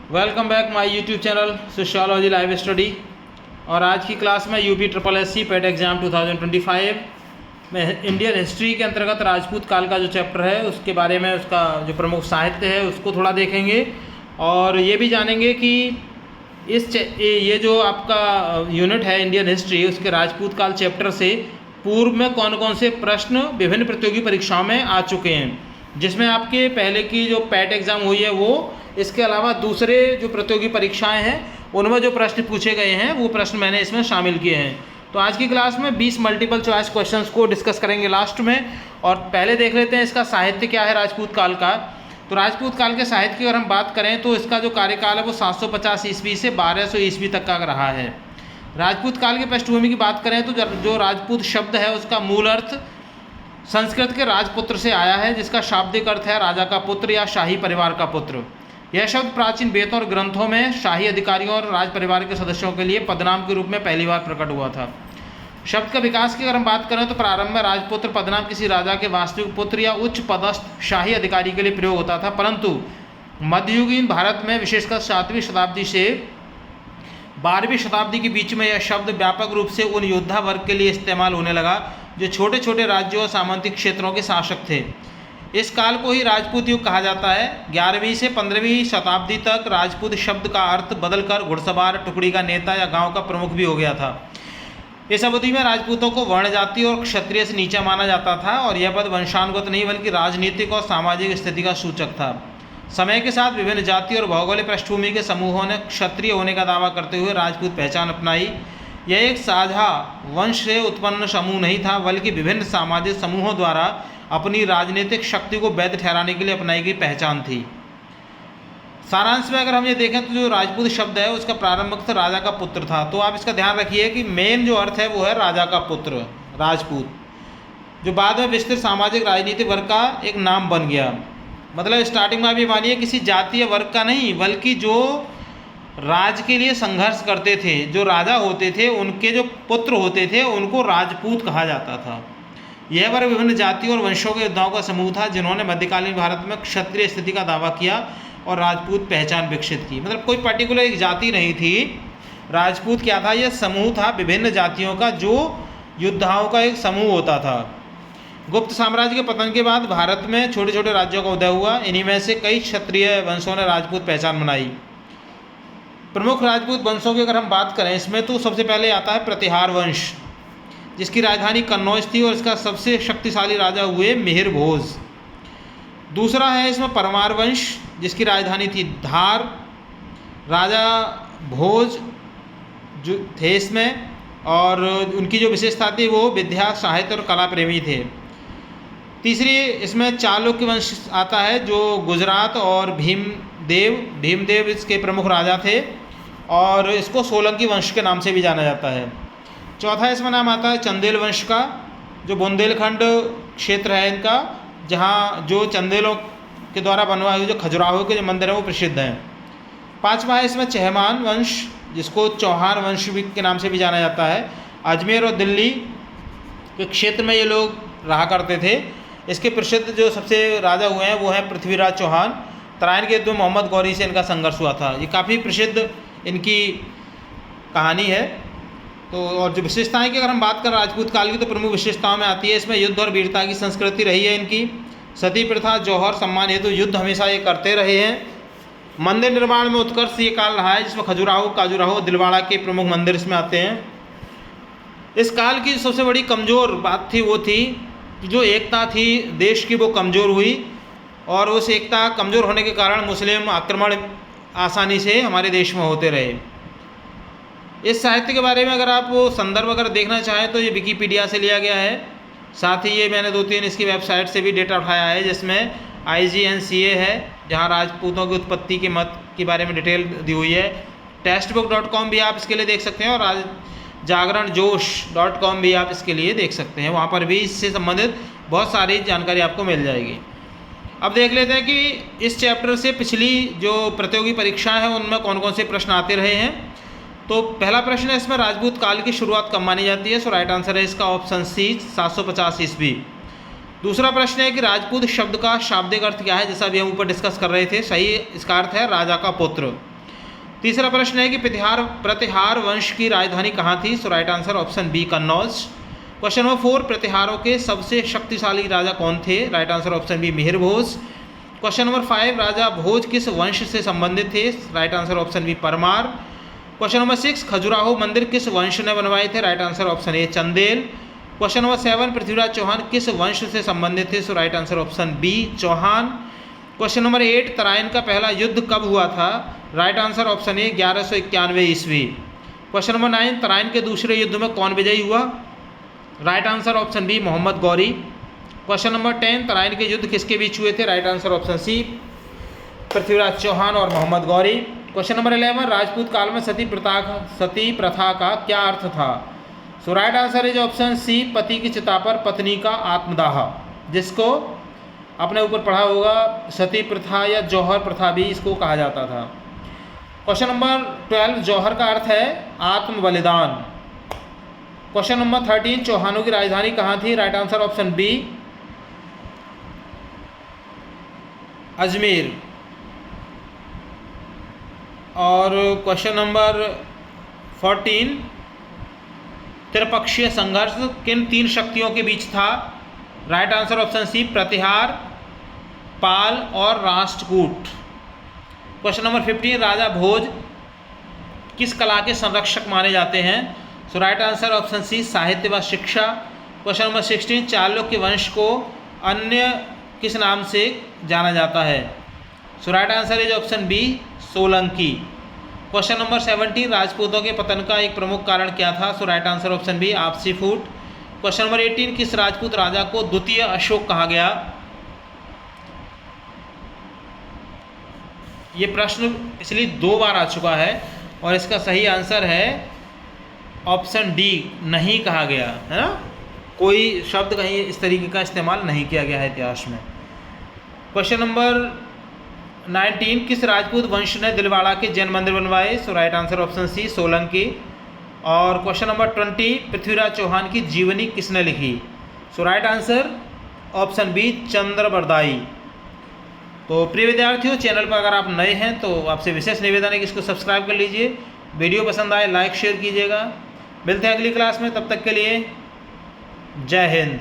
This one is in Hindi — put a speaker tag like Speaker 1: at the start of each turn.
Speaker 1: Welcome back my YouTube channel sociology live study. और आज की क्लास में यूपी ट्रिपल एस सी पेट एग्ज़ाम 2025 में इंडियन हिस्ट्री के अंतर्गत राजपूत काल का जो चैप्टर है उसके बारे में, उसका जो प्रमुख साहित्य है उसको थोड़ा देखेंगे और ये भी जानेंगे कि ये जो आपका यूनिट है इंडियन हिस्ट्री, उसके राजपूत काल चैप्टर से पूर्व में कौन कौन से प्रश्न विभिन्न प्रतियोगी परीक्षाओं में आ चुके हैं, जिसमें आपके पहले की जो पैट एग्ज़ाम हुई है वो, इसके अलावा दूसरे जो प्रतियोगी परीक्षाएं हैं उनमें जो प्रश्न पूछे गए हैं वो प्रश्न मैंने इसमें शामिल किए हैं। तो आज की क्लास में 20 मल्टीपल चॉइस क्वेश्चंस को डिस्कस करेंगे लास्ट में। और पहले देख लेते हैं इसका साहित्य क्या है राजपूत काल का। तो राजपूत काल के साहित्य की अगर हम बात करें तो इसका जो कार्यकाल है वो 750 ईस्वी से 1200 ईस्वी तक का रहा है। राजपूत काल की पृष्ठभूमि की बात करें तो जो राजपूत शब्द है उसका मूल अर्थ संस्कृत के राजपुत्र से आया है, जिसका शाब्दिक अर्थ है राजा का पुत्र या शाही परिवार का पुत्र। यह शब्द प्राचीन वेदों और ग्रंथों में शाही अधिकारियों और राज परिवार के सदस्यों के लिए पदनाम के रूप में पहली बार प्रकट हुआ था। शब्द का विकास की अगर हम बात करें तो प्रारंभ में राजपुत्र पदनाम किसी राजा के वास्तविक पुत्र या उच्च पदस्थ शाही अधिकारी के लिए प्रयोग होता था, परंतु मध्ययुगीन भारत में विशेषकर 7वीं शताब्दी से 12वीं शताब्दी के बीच में यह शब्द व्यापक रूप से उन योद्धा वर्ग के लिए इस्तेमाल होने लगा जो छोटे छोटे राज्यों और सामंतिक क्षेत्रों के शासक थे। इस काल को ही राजपूत युग कहा जाता है। 11वीं से 15वीं शताब्दी तक राजपूत शब्द का अर्थ बदलकर घुड़सवार, टुकड़ी का नेता या गांव का प्रमुख भी हो गया था। इस अवधि में राजपूतों को वर्ण जाति और क्षत्रिय से नीचा माना जाता था और यह पद वंशानुगत नहीं बल्कि राजनीतिक और सामाजिक स्थिति का सूचक था। समय के साथ विभिन्न जाति और भौगोलिक पृष्ठभूमि के समूहों ने क्षत्रिय होने का दावा करते हुए राजपूत पहचान अपनाई। यह एक साझा वंश से उत्पन्न समूह नहीं था बल्कि विभिन्न सामाजिक समूहों द्वारा अपनी राजनीतिक शक्ति को वैध ठहराने के लिए अपनाई गई पहचान थी। सारांश में अगर हम ये देखें तो जो राजपूत शब्द है उसका प्रारंभ अर्थ राजा का पुत्र था। तो आप इसका ध्यान रखिए कि मेन जो अर्थ है वो है राजा का पुत्र, राजपूत, जो बाद में विस्तृत सामाजिक राजनीतिक वर्ग का एक नाम बन गया। मतलब स्टार्टिंग में आप ये मानिए किसी जाति या वर्ग का नहीं बल्कि जो राज के लिए संघर्ष करते थे, जो राजा होते थे, उनके जो पुत्र होते थे उनको राजपूत कहा जाता था। यह वर्ग विभिन्न जातियों और वंशों के योद्धाओं का समूह था जिन्होंने मध्यकालीन भारत में क्षत्रिय स्थिति का दावा किया और राजपूत पहचान विकसित की। मतलब कोई पर्टिकुलर एक जाति नहीं थी, राजपूत क्या था, यह समूह था विभिन्न जातियों का जो योद्धाओं का एक समूह होता था। गुप्त साम्राज्य के पतन के बाद भारत में छोटे छोटे राज्यों का उदय हुआ। इन्हीं में से कई क्षत्रिय वंशों ने राजपूत पहचान बनाई। प्रमुख राजपूत वंशों की अगर हम बात करें इसमें तो सबसे पहले आता है प्रतिहार वंश, जिसकी राजधानी कन्नौज थी और इसका सबसे शक्तिशाली राजा हुए मिहिर भोज। दूसरा है इसमें परमार वंश, जिसकी राजधानी थी धार। राजा भोज जो थे इसमें, और उनकी जो विशेषता थी वो विद्या, साहित्य और कला प्रेमी थे। तीसरी इसमें चालुक्य वंश आता है जो गुजरात और भीमदेव इसके प्रमुख राजा थे और इसको सोलंकी वंश के नाम से भी जाना जाता है। चौथा इसमें नाम आता है चंदेल वंश का, जो बुंदेलखंड क्षेत्र है इनका, जहाँ जो चंदेलों के द्वारा बनवाए हुए जो खजुराहो के जो मंदिर हैं वो प्रसिद्ध हैं। पांचवा है इसमें चहमान वंश, जिसको चौहान वंश के नाम से भी जाना जाता है। अजमेर और दिल्ली के क्षेत्र में ये लोग रहा करते थे। इसके प्रसिद्ध जो सबसे राजा हुए हैं वो हैं पृथ्वीराज चौहान। तराइन के युद्ध में मोहम्मद गौरी से इनका संघर्ष हुआ था। ये काफ़ी प्रसिद्ध इनकी कहानी है। तो और जो विशेषताएं की अगर हम बात करें राजपूत काल की तो प्रमुख विशेषताओं में आती है इसमें युद्ध और वीरता की संस्कृति रही है इनकी। सती प्रथा, जौहर सम्मान हेतु युद्ध हमेशा ये करते रहे हैं। मंदिर निर्माण में उत्कर्ष ये काल रहा है, जिसमें काजुराहो, दिलवाड़ा के प्रमुख मंदिर इसमें आते हैं। इस काल की सबसे बड़ी कमज़ोर बात थी वो थी कि जो एकता थी देश की वो कमज़ोर हुई और उस एकता कमज़ोर होने के कारण मुस्लिम आक्रमण आसानी से हमारे देश में होते रहे। इस साहित्य के बारे में अगर आप वो संदर्भ अगर देखना चाहें तो ये विकीपीडिया से लिया गया है। साथ ही ये मैंने 2-3 इसकी वेबसाइट से भी डेटा उठाया है, जिसमें IGNCA है जहाँ राजपूतों की उत्पत्ति के मत के बारे में डिटेल दी हुई है। टेक्स्टबुक.com भी आप इसके लिए देख सकते हैं और जागरणजोश.com भी आप इसके लिए देख सकते हैं। वहाँ पर भी इससे संबंधित बहुत सारी जानकारी आपको मिल जाएगी। अब देख लेते हैं कि इस चैप्टर से पिछली जो प्रतियोगी परीक्षाएं हैं उनमें कौन कौन से प्रश्न आते रहे हैं। तो पहला प्रश्न है इसमें राजपूत काल की शुरुआत कब मानी जाती है। सो राइट आंसर है इसका ऑप्शन सी 750 ईस्वी। दूसरा प्रश्न है कि राजपूत शब्द का शाब्दिक अर्थ क्या है, जैसा अभी हम ऊपर डिस्कस कर रहे थे। सही इसका अर्थ है राजा का पुत्र। तीसरा प्रश्न है कि प्रतिहार वंश की राजधानी कहाँ थी? So right answer option B Kannauj. Question number 4, प्रतिहारों के सबसे शक्तिशाली राजा कौन थे? Right answer option B Mihir Bhoj. Question number 5, राजा भोज किस वंश से संबंधित थे? Right answer option B Parmar. Question number 6, Khajuraho मंदिर किस वंश ने बनवाए थे? Right answer option A Chandel. Question number 7, Prithviraj Chauhan किस वंश से संबंधित थे? So right answer option B Chauhan. Question number 8, Tarain का पहला युद्ध कब हुआ था? राइट आंसर ऑप्शन ए 1191 ईस्वी। क्वेश्चन नंबर 9, तराइन के दूसरे युद्ध में कौन विजयी हुआ? Right answer option B Mohammad Ghori. Question number 10, Tarain के युद्ध किसके बीच हुए थे? Right answer option C Prithviraj Chauhan और मोहम्मद गौरी। क्वेश्चन नंबर 11, राजपूत काल में सती प्रथा का क्या अर्थ था? So right answer is option C पति की चिता पर पत्नी का आत्मदाह, जिसको अपने ऊपर पढ़ा होगा सती प्रथा या जौहर प्रथा भी इसको कहा जाता था। क्वेश्चन नंबर 12, जौहर का अर्थ है आत्म बलिदान। क्वेश्चन नंबर 13, चौहानों की राजधानी कहाँ थी? Right answer option B Ajmer. और क्वेश्चन नंबर 14, त्रिपक्षीय संघर्ष किन 3 शक्तियों के बीच था? राइट आंसर ऑप्शन सी प्रतिहार, पाल और राष्ट्रकूट। क्वेश्चन नंबर 15, राजा भोज किस कला के संरक्षक माने जाते हैं? सो राइट आंसर ऑप्शन सी साहित्य व शिक्षा। क्वेश्चन नंबर 16, चालुक्य वंश को अन्य किस नाम से जाना जाता है? So right answer is option B Solanki. Question number 17, राजपूतों के पतन का एक प्रमुख कारण क्या था? So right answer option B आपसी फूट। क्वेश्चन नंबर 18, किस राजपूत राजा को द्वितीय अशोक कहा गया? ये प्रश्न इसलिए 2 बार आ चुका है और इसका सही आंसर है ऑप्शन डी नहीं कहा गया है ना, कोई शब्द कहीं इस तरीके का इस्तेमाल नहीं किया गया है इतिहास में। क्वेश्चन नंबर 19, किस राजपूत वंश ने दिलवाड़ा के जैन मंदिर बनवाए? So right answer option C Solanki. और क्वेश्चन नंबर 20, पृथ्वीराज चौहान की जीवनी किसने लिखी? So right answer option B Chandbardai. तो प्रिय विद्यार्थियों, चैनल पर अगर आप नए हैं तो आपसे विशेष निवेदन है कि इसको सब्सक्राइब कर लीजिए। वीडियो पसंद आए लाइक शेयर कीजिएगा। मिलते हैं अगली क्लास में, तब तक के लिए जय हिंद।